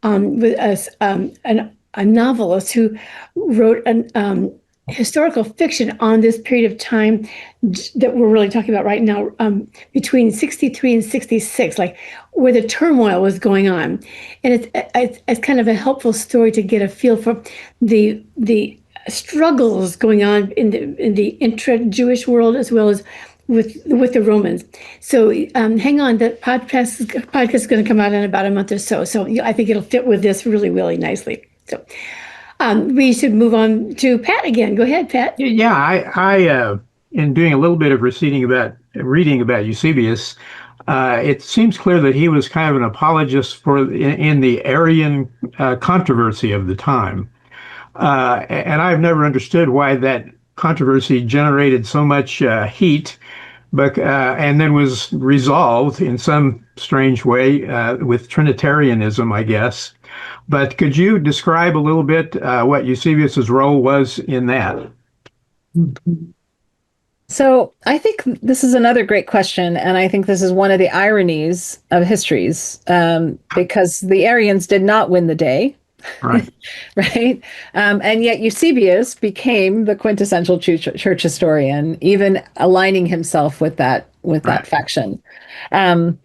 [SPEAKER 1] with a novelist who wrote an historical fiction on this period of time that we're really talking about right now, between 63 and 66, like where the turmoil was going on. And it's kind of a helpful story to get a feel for the struggles going on in the intra-Jewish world as well as with the Romans. So hang on, the podcast is going to come out in about a month or so. So I think it'll fit with this really, really nicely. So we should move on to Pat again. Go ahead, Pat.
[SPEAKER 4] Yeah, I in doing a little bit of reading about Eusebius, it seems clear that he was kind of an apologist in the Arian controversy of the time. And I've never understood why that controversy generated so much heat, but and then was resolved in some strange way with Trinitarianism, I guess. But could you describe a little bit what Eusebius's role was in that?
[SPEAKER 2] So I think this is another great question, and I think this is one of the ironies of histories, because the Arians did not win the day,
[SPEAKER 4] Right.
[SPEAKER 2] right? And yet Eusebius became the quintessential church historian, even aligning himself with that
[SPEAKER 4] Right.
[SPEAKER 2] faction. Um,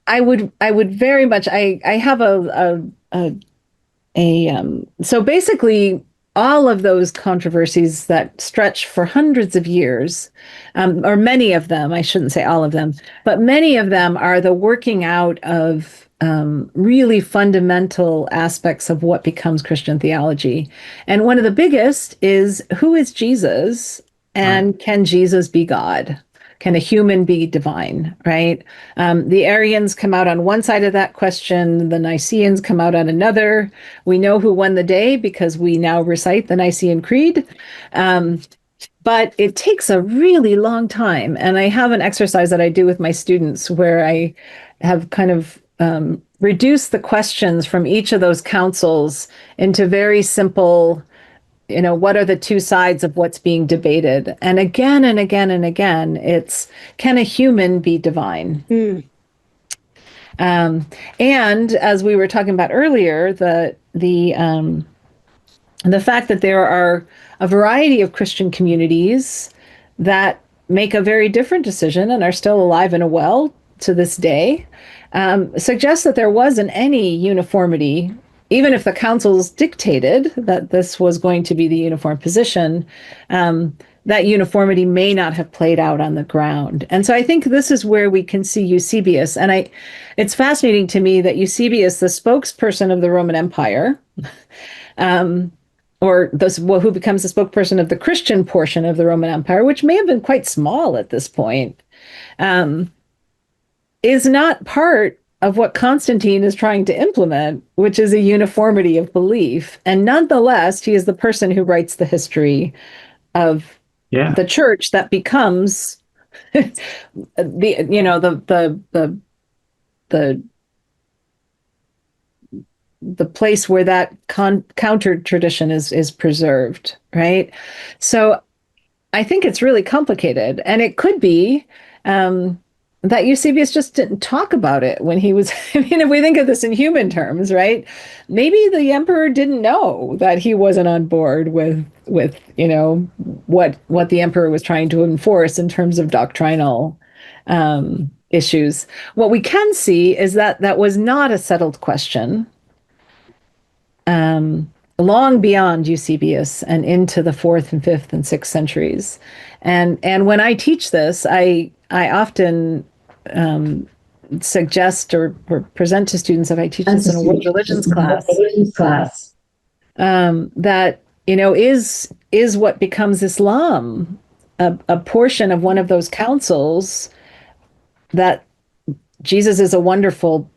[SPEAKER 2] I would very much. I have so basically all of those controversies that stretch for hundreds of years, or many of them, I shouldn't say all of them, but many of them are the working out of really fundamental aspects of what becomes Christian theology. And one of the biggest is, who is Jesus, and can Jesus be God? Can a human be divine, right? The Arians come out on one side of that question. The Nicaeans come out on another. We know who won the day because we now recite the Nicene Creed. But it takes a really long time. And I have an exercise that I do with my students where I have kind of reduced the questions from each of those councils into very simple, what are the two sides of what's being debated? And again and again and again, it's, can a human be divine? And as we were talking about earlier, the fact that there are a variety of Christian communities that make a very different decision and are still alive and well to this day, suggests that there wasn't any uniformity. Even if the councils dictated that this was going to be the uniform position, that uniformity may not have played out on the ground. And so I think this is where we can see Eusebius. And it's fascinating to me that Eusebius, the spokesperson of the Roman Empire, who becomes the spokesperson of the Christian portion of the Roman Empire, which may have been quite small at this point, is not part of what Constantine is trying to implement, which is a uniformity of belief. And nonetheless, he is the person who writes the history of the church that becomes the place where that counter tradition is preserved, right? So I think it's really complicated, and it could be that Eusebius just didn't talk about it when he was, if we think of this in human terms, right? Maybe the emperor didn't know that he wasn't on board with what the emperor was trying to enforce in terms of doctrinal issues. What we can see is that was not a settled question long beyond Eusebius and into the 4th and 5th and 6th centuries. And when I teach this, I often suggest or present to students, if I teach this in a world religions class, that is what becomes Islam a portion of one of those councils, that Jesus is a wonderful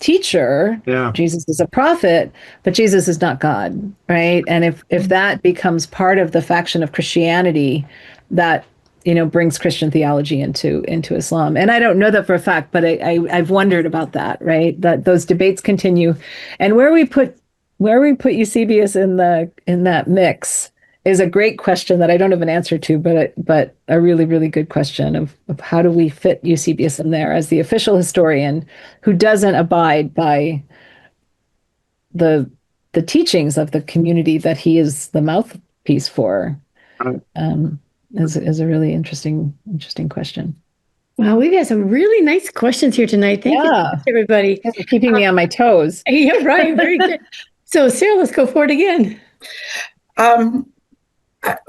[SPEAKER 2] teacher, Jesus is a prophet, but Jesus is not God, right? And if that becomes part of the faction of Christianity that brings Christian theology into Islam. And I don't know that for a fact, but I've wondered about that, right? That those debates continue. And where we put Eusebius in that mix is a great question that I don't have an answer to, but a really, really good question of how do we fit Eusebius in there as the official historian who doesn't abide by the teachings of the community that he is the mouthpiece for. Is a really interesting question.
[SPEAKER 1] Wow, we've had some really nice questions here tonight. Thank you, everybody.
[SPEAKER 2] Thanks for keeping me on my toes.
[SPEAKER 1] Yeah, right. Very good. So, Sarah, let's go for it again.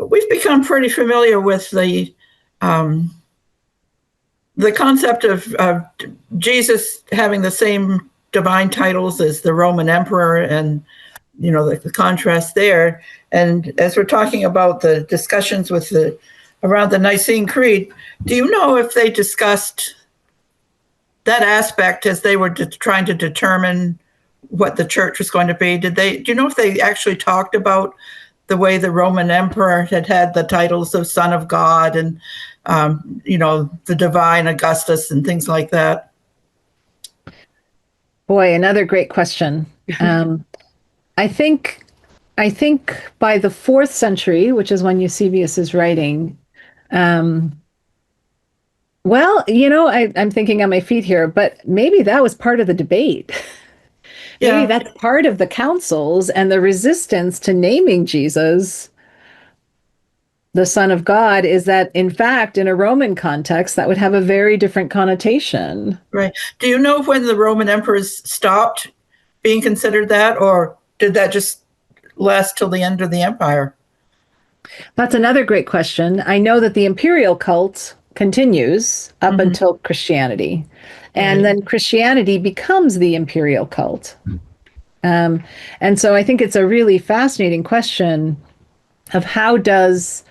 [SPEAKER 3] We've become pretty familiar with the concept of Jesus having the same divine titles as the Roman emperor, and the contrast there. And as we're talking about the discussions around the Nicene Creed, do you know if they discussed that aspect as they were trying to determine what the church was going to be? Do you know if they actually talked about the way the Roman emperor had the titles of Son of God and the divine Augustus and things like that?
[SPEAKER 2] Boy, another great question. I think by the 4th century, which is when Eusebius is writing, well, I'm thinking on my feet here, but maybe that was part of the debate. Maybe
[SPEAKER 3] Yeah,
[SPEAKER 2] that's part of the councils and the resistance to naming Jesus the Son of God is that, in fact, in a Roman context, that would have a very different connotation.
[SPEAKER 3] right. Do you know when the Roman emperors stopped being considered that, or did that just last till the end of the empire?
[SPEAKER 2] That's another great question. I know that the imperial cult continues up until Christianity, and then Christianity becomes the imperial cult. And so I think it's a really fascinating question of how does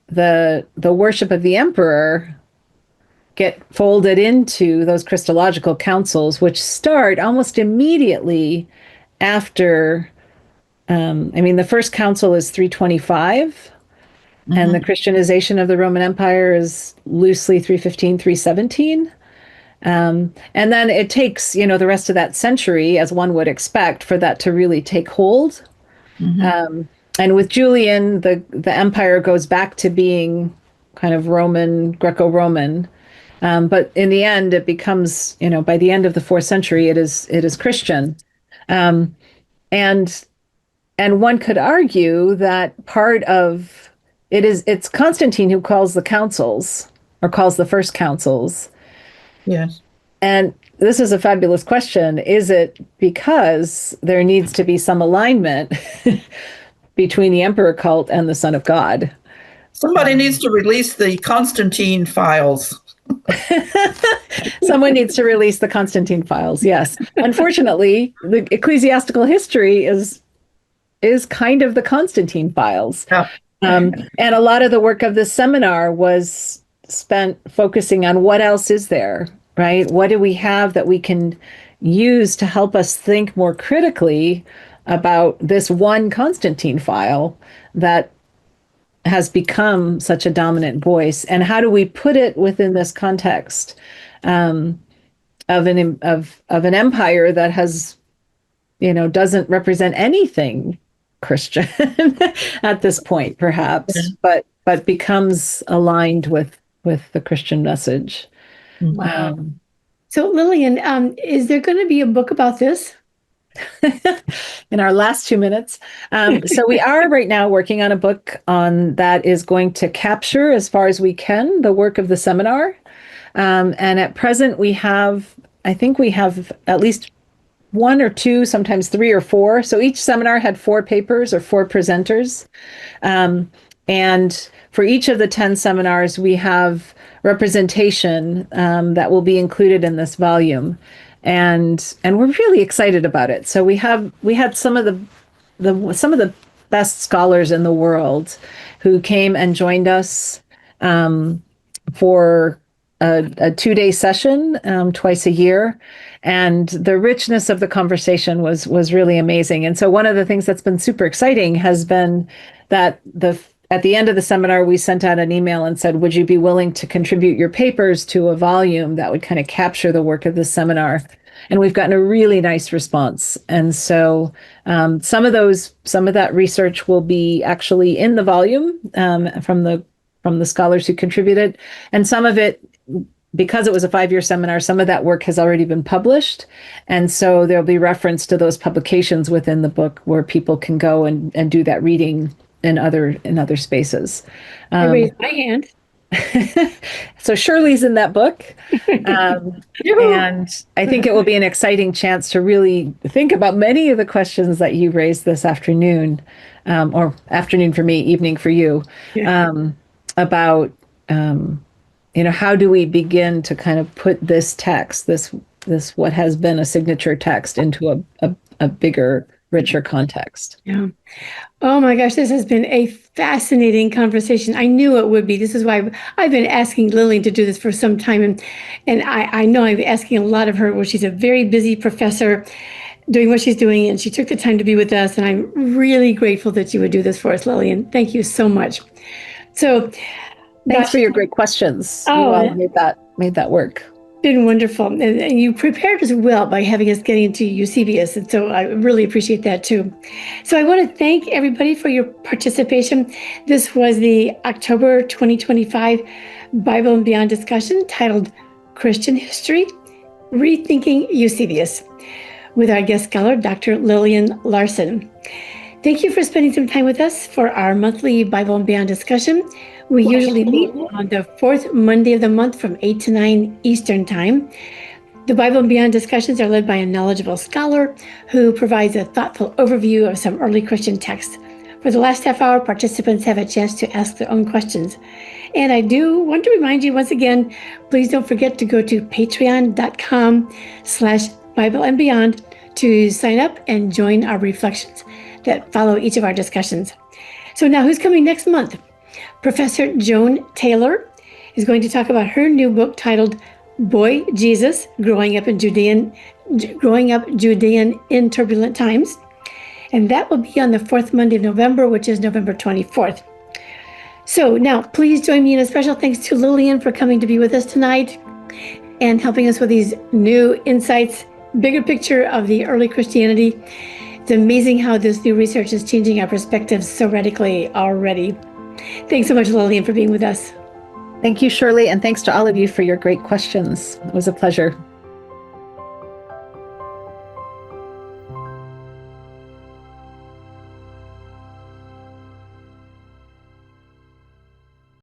[SPEAKER 2] the worship of the emperor get folded into those Christological councils, which start almost immediately after. The first council is 325, and the Christianization of the Roman Empire is loosely 315, 317. And then it takes, the rest of that century, as one would expect, for that to really take hold. And with Julian, the empire goes back to being kind of Roman, Greco-Roman. But in the end, it becomes, by the end of the 4th century, it is Christian. And one could argue that part of it's Constantine who calls the councils, or calls the first councils.
[SPEAKER 3] Yes.
[SPEAKER 2] And this is a fabulous question. Is it because there needs to be some alignment between the emperor cult and the Son of God?
[SPEAKER 3] Somebody needs to release the Constantine files.
[SPEAKER 2] Someone needs to release the Constantine files, yes. Unfortunately, the ecclesiastical history is kind of the Constantine files.
[SPEAKER 3] Yeah.
[SPEAKER 2] And a lot of the work of this seminar was spent focusing on what else is there, right? What do we have that we can use to help us think more critically about this one Constantine file that has become such a dominant voice? And how do we put it within this context of an empire that has, doesn't represent anything Christian at this point, perhaps, but becomes aligned with the Christian message.
[SPEAKER 1] Wow. So Lillian, is there going to be a book about this?
[SPEAKER 2] In our last 2 minutes. So we are right now working on a book that is going to capture, as far as we can, the work of the seminar. And at present, I think we have at least 1 or 2, sometimes 3 or 4. So each seminar had 4 papers or 4 presenters. And for each of the 10 seminars, we have representation that will be included in this volume. And we're really excited about it. So we had some of the best scholars in the world who came and joined us for a 2-day session twice a year. And the richness of the conversation was really amazing. And so one of the things that's been super exciting has been that at the end of the seminar, we sent out an email and said, would you be willing to contribute your papers to a volume that would kind of capture the work of the seminar? And we've gotten a really nice response. And so some of that research will be actually in the volume from the scholars who contributed. And some of it, because it was a 5-year seminar, some of that work has already been published. And so there'll be reference to those publications within the book where people can go and do that reading in other spaces.
[SPEAKER 1] I raised my hand.
[SPEAKER 2] So Shirley's in that book. And I think it will be an exciting chance to really think about many of the questions that you raised this afternoon, or afternoon for me, evening for you, about, how do we begin to kind of put this text, this what has been a signature text, into a bigger, richer context.
[SPEAKER 1] Yeah. Oh my gosh, this has been a fascinating conversation. I knew it would be. This is why I've been asking Lillian to do this for some time. And I know I'm asking a lot of her. Well, she's a very busy professor doing what she's doing, and she took the time to be with us. And I'm really grateful that you would do this for us, Lillian. Thank you so much. So
[SPEAKER 2] thanks for your great questions. You all made that work.
[SPEAKER 1] been wonderful. And you prepared us well by having us getting into Eusebius. And so I really appreciate that too. So I want to thank everybody for your participation. This was the October 2025 Bible and Beyond discussion titled Christian History, Rethinking Eusebius, with our guest scholar, Dr. Lillian Larsen. Thank you for spending some time with us for our monthly Bible and Beyond discussion. We usually meet on the fourth Monday of the month from 8 to 9 Eastern Time. The Bible and Beyond discussions are led by a knowledgeable scholar who provides a thoughtful overview of some early Christian texts. For the last half hour, participants have a chance to ask their own questions. And I do want to remind you once again, please don't forget to go to patreon.com/Bible and Beyond to sign up and join our reflections that follow each of our discussions. So now who's coming next month? Professor Joan Taylor is going to talk about her new book titled Boy Jesus, Growing Up Judean in Turbulent Times. And that will be on the fourth Monday of November, which is November 24th. So now please join me in a special thanks to Lillian for coming to be with us tonight and helping us with these new insights, bigger picture of the early Christianity. It's amazing how this new research is changing our perspectives so radically already. Thanks so much, Lillian, for being with us.
[SPEAKER 2] Thank you, Shirley, and thanks to all of you for your great questions. It was a pleasure.